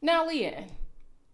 Now, Leanne,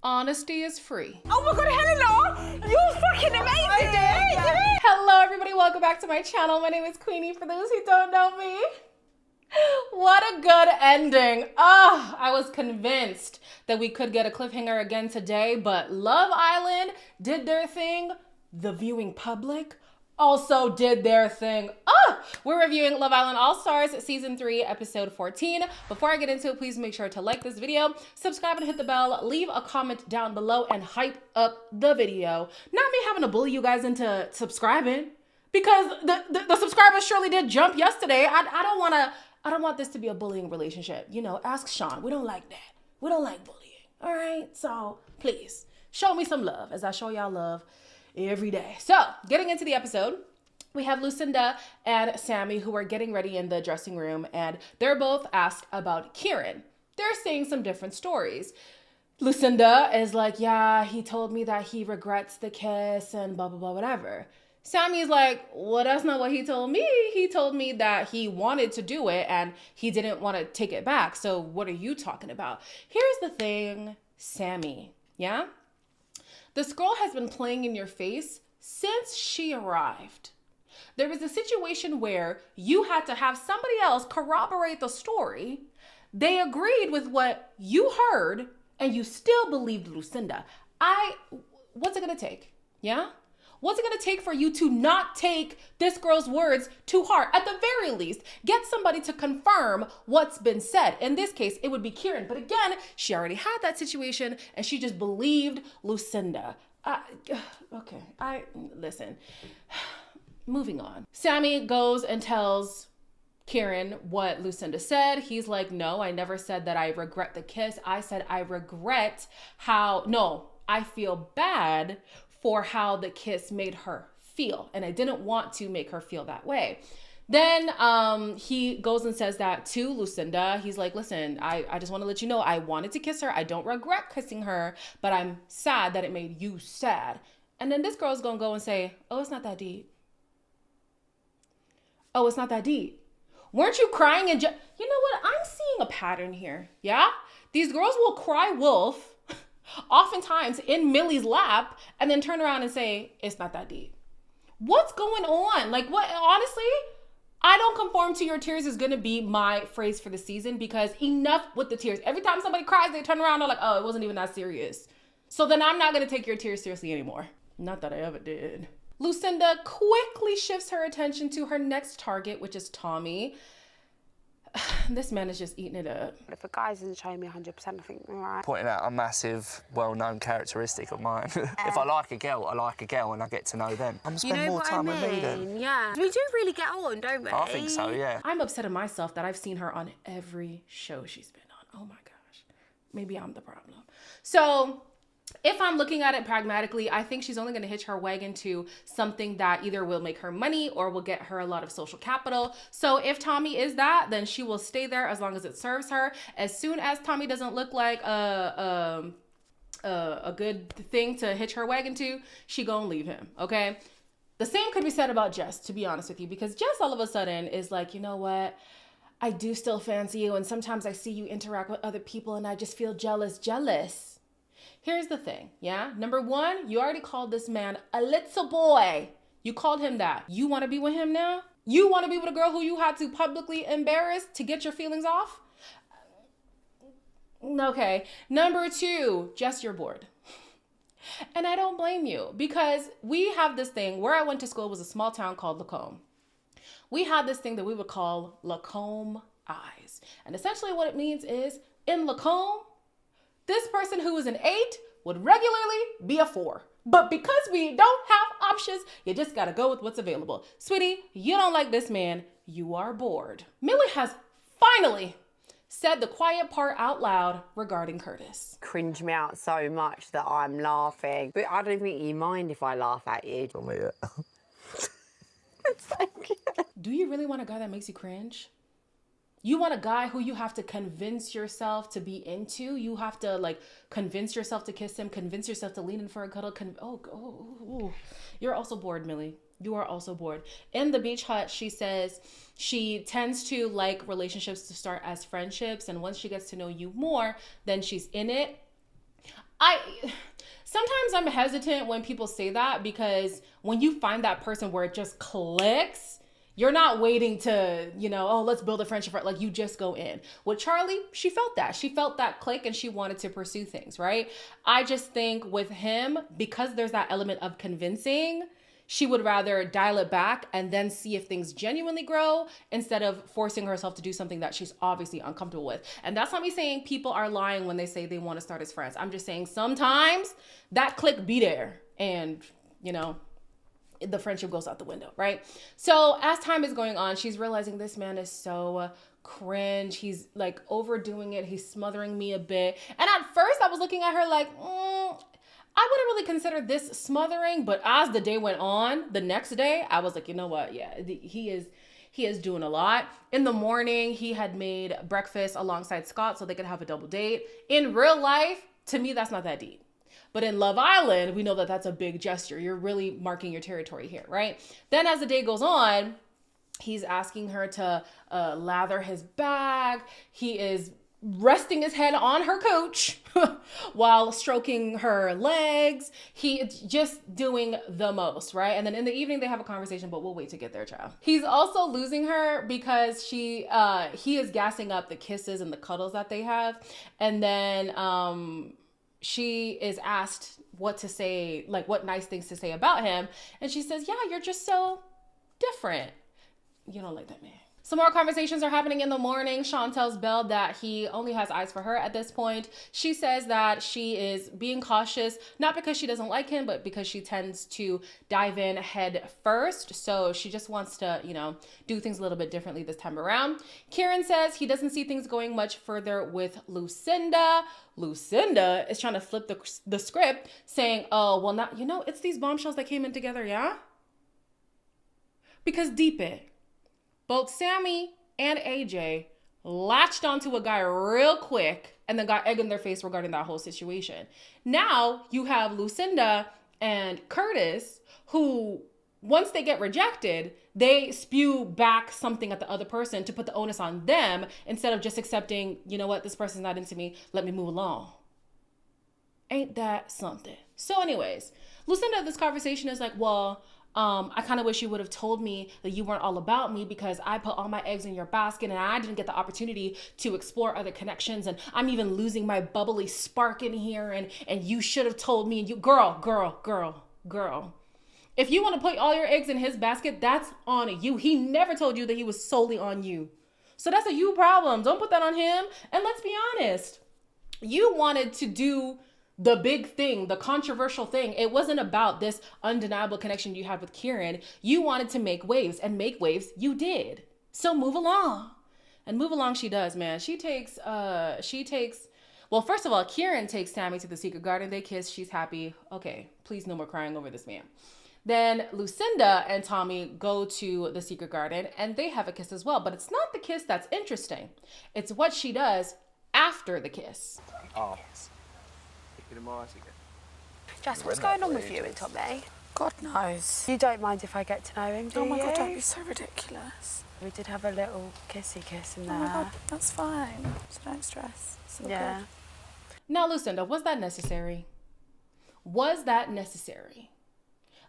honesty is free. Oh my God, Helena, you're fucking amazing. Hello, everybody. Welcome back to my channel. My name is Queenie, for those who don't know me. What a good ending. I was convinced that we could get a cliffhanger again today, but Love Island did their thing. The viewing public also did their thing. We're reviewing Love Island All-Stars Season 3, Episode 14. Before I get into it, please make sure to like this video, subscribe and hit the bell, leave a comment down below, and hype up the video. Not me having to bully you guys into subscribing, because the subscribers surely did jump yesterday. I don't want this to be a bullying relationship. You know, ask Sean. We don't like that. We don't like bullying. All right? So please show me some love as I show y'all love every day. So getting into the episode, we have Lucinda and Sammy who are getting ready in the dressing room, and they're both asked about Kieran. They're saying some different stories. Lucinda is like, yeah, he told me that he regrets the kiss and blah, blah, blah, whatever. Sammy's like, well, that's not what he told me. He told me that he wanted to do it and he didn't want to take it back. So what are you talking about? Here's the thing, Sammy, yeah? This girl has been playing in your face since she arrived. There was a situation where you had to have somebody else corroborate the story. They agreed with what you heard and you still believed Lucinda. What's it gonna take? Yeah? What's it gonna take for you to not take this girl's words to heart? At the very least, get somebody to confirm what's been said. In this case, it would be Kieran. But again, she already had that situation and she just believed Lucinda. Listen. Moving on. Sammy goes and tells Kieran what Lucinda said. He's like, no, I never said that I regret the kiss. I said I regret I feel bad for how the kiss made her feel. And I didn't want to make her feel that way. Then he goes and says that to Lucinda. He's like, listen, I just want to let you know I wanted to kiss her. I don't regret kissing her, but I'm sad that it made you sad. And then this girl's going to go and say, oh, it's not that deep. Oh, it's not that deep. Weren't you crying? You know what? I'm seeing a pattern here. Yeah? These girls will cry wolf oftentimes in Millie's lap and then turn around and say, it's not that deep. What's going on? Like, what? Honestly, I don't conform to your tears is going to be my phrase for the season, because enough with the tears. Every time somebody cries, they turn around and they're like, oh, it wasn't even that serious. So then I'm not going to take your tears seriously anymore. Not that I ever did. Lucinda quickly shifts her attention to her next target, which is Tommy. This man is just eating it up. If a guy isn't showing me 100%, I think, all right. Pointing out a massive, well-known characteristic of mine. If I like a girl, and I get to know them. I'm gonna spend more time with me then. Yeah. We do really get on, don't we? I think so, yeah. I'm upset at myself that I've seen her on every show she's been on. Oh my gosh. Maybe I'm the problem. So if I'm looking at it pragmatically, I think she's only going to hitch her wagon to something that either will make her money or will get her a lot of social capital. So if Tommy is that, then she will stay there as long as it serves her. As soon as Tommy doesn't look like a good thing to hitch her wagon to, she gonna leave him, okay? The same could be said about Jess, to be honest with you, because Jess all of a sudden is like, you know what? I do still fancy you, and sometimes I see you interact with other people and I just feel jealous. Here's the thing, yeah? Number one, you already called this man a little boy. You called him that. You want to be with him now? You want to be with a girl who you had to publicly embarrass to get your feelings off? Okay. Number two, just you're bored. And I don't blame you, because we have this thing. Where I went to school was a small town called Lacombe. We had this thing that we would call Lacombe eyes. And essentially what it means is, in Lacombe, this person who is an 8 would regularly be a 4. But because we don't have options, you just gotta go with what's available. Sweetie, you don't like this man, you are bored. Millie has finally said the quiet part out loud regarding Curtis. Cringe me out so much that I'm laughing. But I don't think you mind if I laugh at you. Tell me it. It's so cute. Do you really want a guy that makes you cringe? You want a guy who you have to convince yourself to be into. You have to like convince yourself to kiss him, convince yourself to lean in for a cuddle. You're also bored, Millie. You are also bored. In the beach hut, she says she tends to like relationships to start as friendships. And once she gets to know you more, then she's in it. Sometimes I'm hesitant when people say that, because when you find that person where it just clicks, you're not waiting to, oh, let's build a friendship. Like, you just go in. With Charlie, she felt that. She felt that click and she wanted to pursue things, right? I just think with him, because there's that element of convincing, she would rather dial it back and then see if things genuinely grow instead of forcing herself to do something that she's obviously uncomfortable with. And that's not me saying people are lying when they say they want to start as friends. I'm just saying sometimes that click be there and, the friendship goes out the window, right? So as time is going on, she's realizing this man is so cringe. He's like overdoing it. He's smothering me a bit. And at first I was looking at her like, I wouldn't really consider this smothering, but as the day went on, the next day, I was like, you know what? Yeah, he is doing a lot. In the morning, he had made breakfast alongside Scott so they could have a double date. In real life, to me, that's not that deep. But in Love Island, we know that that's a big gesture. You're really marking your territory here, right? Then as the day goes on, he's asking her to lather his bag. He is resting his head on her couch while stroking her legs. He's just doing the most, right? And then in the evening they have a conversation, but we'll wait to get there, child. He's also losing her because he is gassing up the kisses and the cuddles that they have. And then she is asked what to say, like what nice things to say about him. And she says, yeah, you're just so different. You don't like that man. Some more conversations are happening in the morning. Sean tells Belle that he only has eyes for her at this point. She says that she is being cautious, not because she doesn't like him, but because she tends to dive in head first. So she just wants to, do things a little bit differently this time around. Kieran says he doesn't see things going much further with Lucinda. Lucinda is trying to flip the script, saying, oh, well, now, it's these bombshells that came in together, yeah? Because deep it. Both Sammy and AJ latched onto a guy real quick and then got egg in their face regarding that whole situation. Now you have Lucinda and Curtis, who once they get rejected, they spew back something at the other person to put the onus on them instead of just accepting, you know what, this person's not into me, let me move along. Ain't that something? So anyways, Lucinda, this conversation is like, well, I kind of wish you would have told me that you weren't all about me because I put all my eggs in your basket and I didn't get the opportunity to explore other connections, and I'm even losing my bubbly spark in here, and you should have told me. And you, girl. If you want to put all your eggs in his basket, that's on you. He never told you that he was solely on you. So that's a you problem. Don't put that on him. And let's be honest. You wanted to do the big thing, the controversial thing. It wasn't about this undeniable connection you had with Kieran. You wanted to make waves, and make waves you did. So move along. And move along she does, man. She takes, well, first of all, Kieran takes Sammy to the secret garden. They kiss. She's happy. Okay, please no more crying over this man. Then Lucinda and Tommy go to the secret garden and they have a kiss as well. But it's not the kiss that's interesting. It's what she does after the kiss. Oh. Jess, what's going on with you and Tommy? God knows. You don't mind if I get to know him, do you? Oh my God, don't be so ridiculous. We did have a little kissy kiss in there. Oh my God, that's fine. So don't stress. It's all Yeah. good. Now, Lucinda, was that necessary? Was that necessary?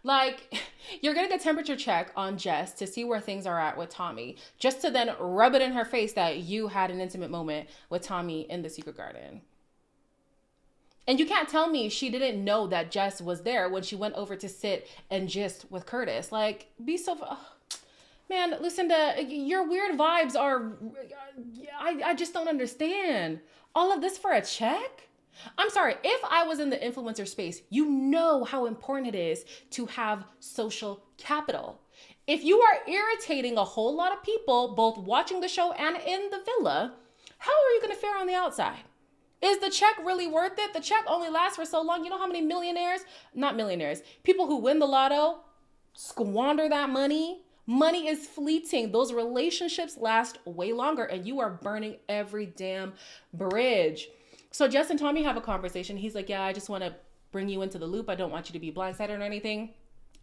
Like, you're getting a temperature check on Jess to see where things are at with Tommy, just to then rub it in her face that you had an intimate moment with Tommy in the secret garden. And you can't tell me she didn't know that Jess was there when she went over to sit and gist with Curtis. Like, be so... Man, Lucinda, your weird vibes are... I just don't understand. All of this for a check? I'm sorry, if I was in the influencer space, you know how important it is to have social capital. If you are irritating a whole lot of people, both watching the show and in the villa, how are you going to fare on the outside? Is the check really worth it? The check only lasts for so long. You know how many people who win the lotto squander that money Money is fleeting. Those relationships last way longer, and you are burning every damn bridge. So Jess and Tommy have a conversation. He's like, yeah, I just want to bring you into the loop. I don't want you to be blindsided or anything.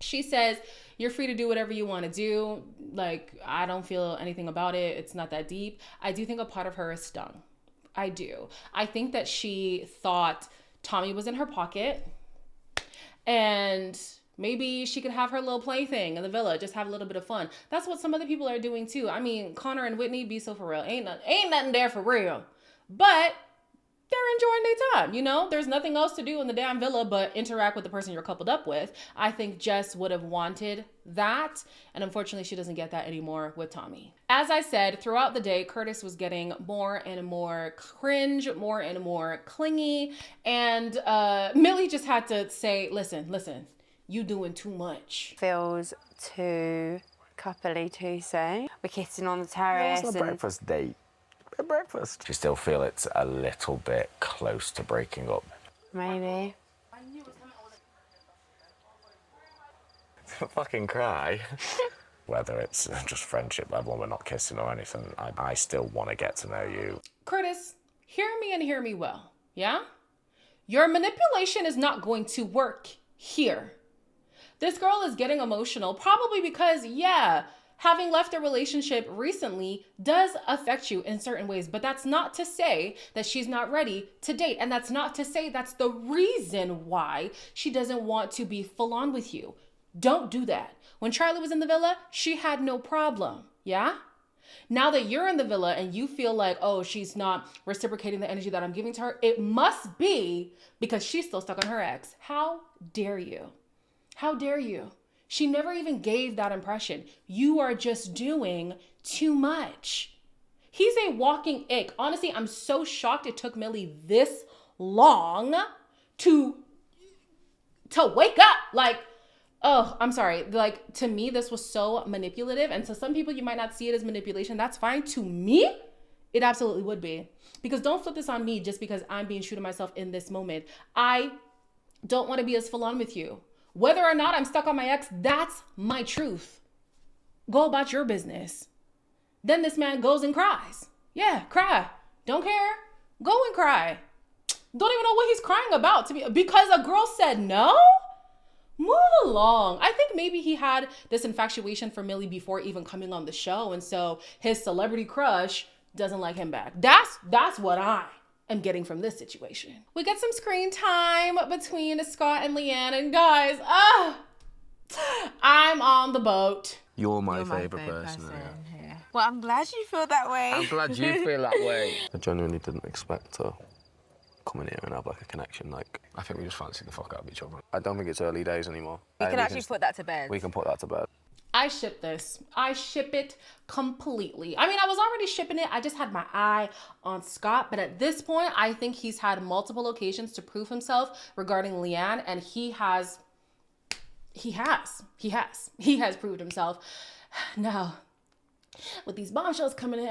She says, you're free to do whatever you want to do. Like, I don't feel anything about it. It's not that deep. I do think a part of her is stung. I do. I think that she thought Tommy was in her pocket and maybe she could have her little plaything in the villa, just have a little bit of fun. That's what some other people are doing too. I mean, Connor and Whitney, be so for real. Ain't nothing there for real. But they're enjoying their time, you know? There's nothing else to do in the damn villa but interact with the person you're coupled up with. I think Jess would have wanted that, and unfortunately she doesn't get that anymore with Tommy. As I said, throughout the day, Curtis was getting more and more cringe, more and more clingy, and Millie just had to say, listen, you doing too much. Feels too coupley too soon. We're kissing on the terrace. It's a breakfast date. A breakfast. Do you still feel it's a little bit close to breaking up? Maybe. Fucking cry. Whether it's just friendship level and we're not kissing or anything, I still want to get to know you. Curtis, hear me and hear me well, yeah? Your manipulation is not going to work here. This girl is getting emotional probably because, yeah, having left a relationship recently does affect you in certain ways, but that's not to say that she's not ready to date. And that's not to say that's the reason why she doesn't want to be full on with you. Don't do that. When Charlie was in the villa, she had no problem. Yeah? Now that you're in the villa and you feel like, oh, she's not reciprocating the energy that I'm giving to her, it must be because she's still stuck on her ex. How dare you? How dare you? She never even gave that impression. You are just doing too much. He's a walking ick. Honestly, I'm so shocked it took Millie this long to wake up. Like, oh, I'm sorry. Like, to me, this was so manipulative. And to some people, you might not see it as manipulation. That's fine. To me, it absolutely would be. Because don't flip this on me just because I'm being true to myself in this moment. I don't want to be as full on with you. Whether or not I'm stuck on my ex, that's my truth. Go about your business. Then this man goes and cries. Yeah, cry. Don't care. Go and cry. Don't even know what he's crying about because a girl said no? Move along. I think maybe he had this infatuation for Millie before even coming on the show. And so his celebrity crush doesn't like him back. That's what I am getting from this situation. We get some screen time between Scott and Leanne, and guys, I'm on the boat. You're my favourite person. Yeah. Well, I'm glad you feel that way. I'm glad you feel that way. I genuinely didn't expect to come in here and have like a connection. Like, I think we just fancy the fuck out of each other. I don't think it's early days anymore. We can actually put that to bed. We can put that to bed. I ship this. I ship it completely. I mean, I was already shipping it. I just had my eye on Scott. But at this point, I think he's had multiple occasions to prove himself regarding Leanne. And he has proved himself. Now, with these bombshells coming in,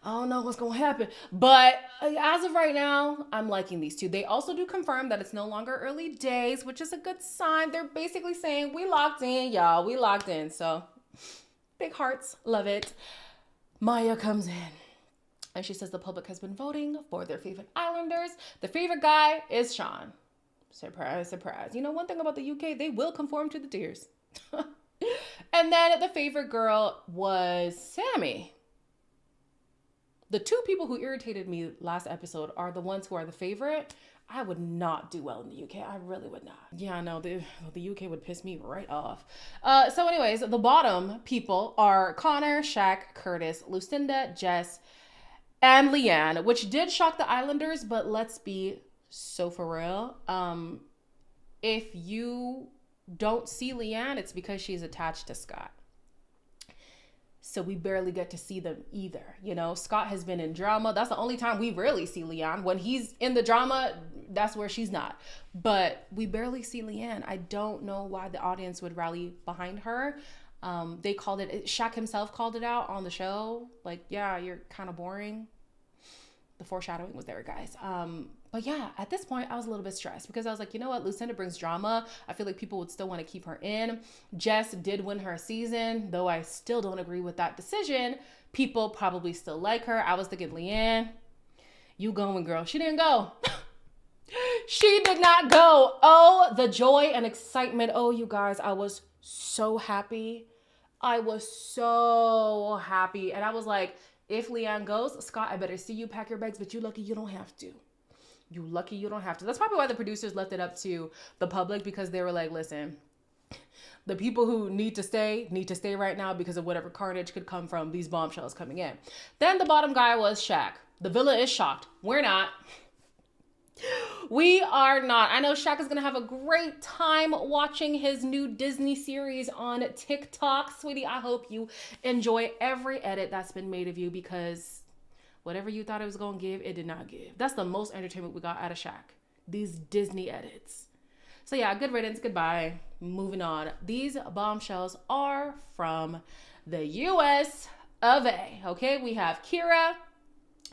I don't know what's going to happen. But as of right now, I'm liking these two. They also do confirm that it's no longer early days, which is a good sign. They're basically saying, we locked in, y'all. We locked in. So big hearts. Love it. Maya comes in. And she says the public has been voting for their favorite Islanders. The favorite guy is Sean. Surprise, surprise. You know, one thing about the UK, they will conform to the tiers. And then the favorite girl was Sammy. The two people who irritated me last episode are the ones who are the favorite. I would not do well in the UK. I really would not. Yeah, I know. The UK would piss me right off. So anyways, the bottom people are Connor, Shaq, Curtis, Lucinda, Jess, and Leanne, which did shock the Islanders, but let's be so for real. If you don't see Leanne, it's because she's attached to Scott. So we barely get to see them either. You know, Scott has been in drama. That's the only time we rarely see Leanne. When he's in the drama, that's where she's not. But we barely see Leanne. I don't know why the audience would rally behind her. They called it, Shaq himself called it out on the show. Like, yeah, you're kind of boring. The foreshadowing was there, guys. But yeah, at this point, I was a little bit stressed because I was like, you know what? Lucinda brings drama. I feel like people would still want to keep her in. Jess did win her season, though I still don't agree with that decision. People probably still like her. I was thinking, Leanne, you going, girl. She didn't go. She did not go. Oh, the joy and excitement. Oh, you guys, I was so happy. I was so happy. And I was like, if Leanne goes, Scott, I better see you pack your bags, but you lucky you don't have to. You lucky you don't have to. That's probably why the producers left it up to the public, because they were like, listen, the people who need to stay right now because of whatever carnage could come from these bombshells coming in. Then the bottom guy was Shaq. The villa is shocked. We're not. We are not. I know Shaq is going to have a great time watching his new Disney series on TikTok. Sweetie, I hope you enjoy every edit that's been made of you, because whatever you thought it was going to give, it did not give. That's the most entertainment we got out of Shaq. These Disney edits. So yeah, good riddance, goodbye. Moving on. These bombshells are from the US of A. Okay, we have Kira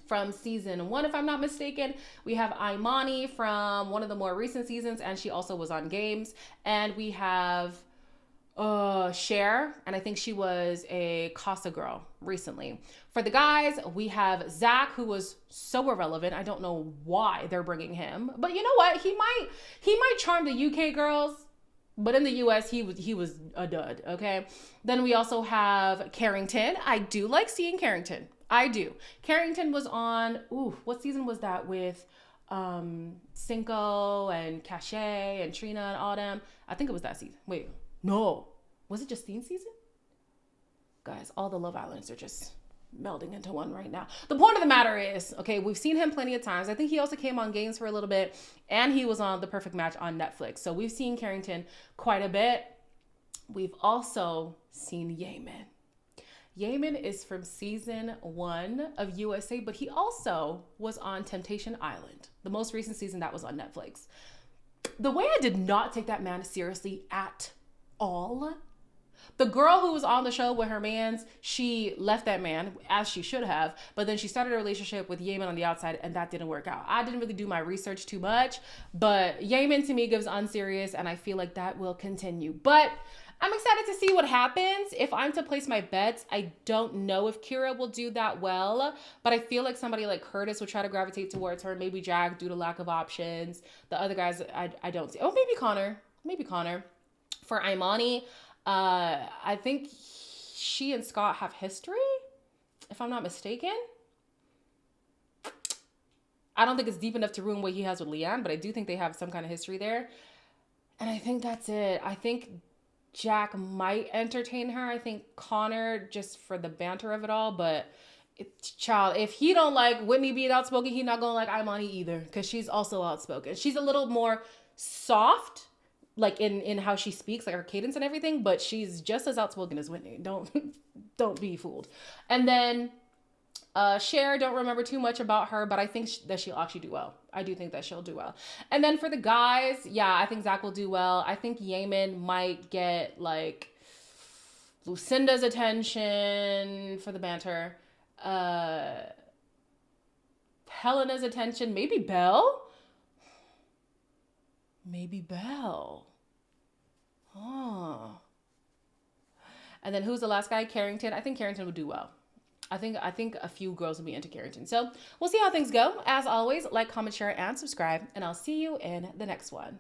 from season 1, if I'm not mistaken. We have Imani from one of the more recent seasons, and she also was on Games. And we have Cher, and I think she was a Casa girl recently. For the guys, we have Zach, who was so irrelevant. I don't know why they're bringing him, but you know what? He might charm the UK girls, but in the US, he was a dud. Okay. Then we also have Carrington. I do like seeing Carrington. I do. Carrington was on, what season was that with Cinco and Cachet and Trina and Autumn? I think it was that season. Wait, no. Was it Justine season? Guys, all the Love Islands are just melding into one right now. The point of the matter is, okay, we've seen him plenty of times. I think he also came on Games for a little bit, and he was on The Perfect Match on Netflix. So we've seen Carrington quite a bit. We've also seen Yemen. Yemen is from season 1 of USA, but he also was on Temptation Island, the most recent season that was on Netflix. The way I did not take that man seriously at all. The girl who was on the show with her mans, she left that man, as she should have, but then she started a relationship with Yemen on the outside, and that didn't work out. I didn't really do my research too much, but Yemen to me gives unserious, and I feel like that will continue. But I'm excited to see what happens. If I'm to place my bets, I don't know if Kira will do that well, but I feel like somebody like Curtis will try to gravitate towards her. Maybe Jack, due to lack of options. The other guys, I don't see. Oh, maybe Connor. Maybe Connor. For Imani, I think she and Scott have history, if I'm not mistaken. I don't think it's deep enough to ruin what he has with Leanne, but I do think they have some kind of history there. And I think that's it. I think Jack might entertain her. I think Connor, just for the banter of it all, but if he don't like Whitney being outspoken, he not gonna like Imani either, because she's also outspoken. She's a little more soft, like in how she speaks, like her cadence and everything, but she's just as outspoken as Whitney. Don't be fooled. And then Cher, don't remember too much about her, but I think that she'll actually do well. I do think that she'll do well. And then for the guys, yeah, I think Zach will do well. I think Yemen might get like Lucinda's attention for the banter. Helena's attention. Maybe Belle. Oh. And then who's the last guy? Carrington. I think Carrington would do well. I think a few girls will be into Carrington. So we'll see how things go. As always, like, comment, share, and subscribe, and I'll see you in the next one.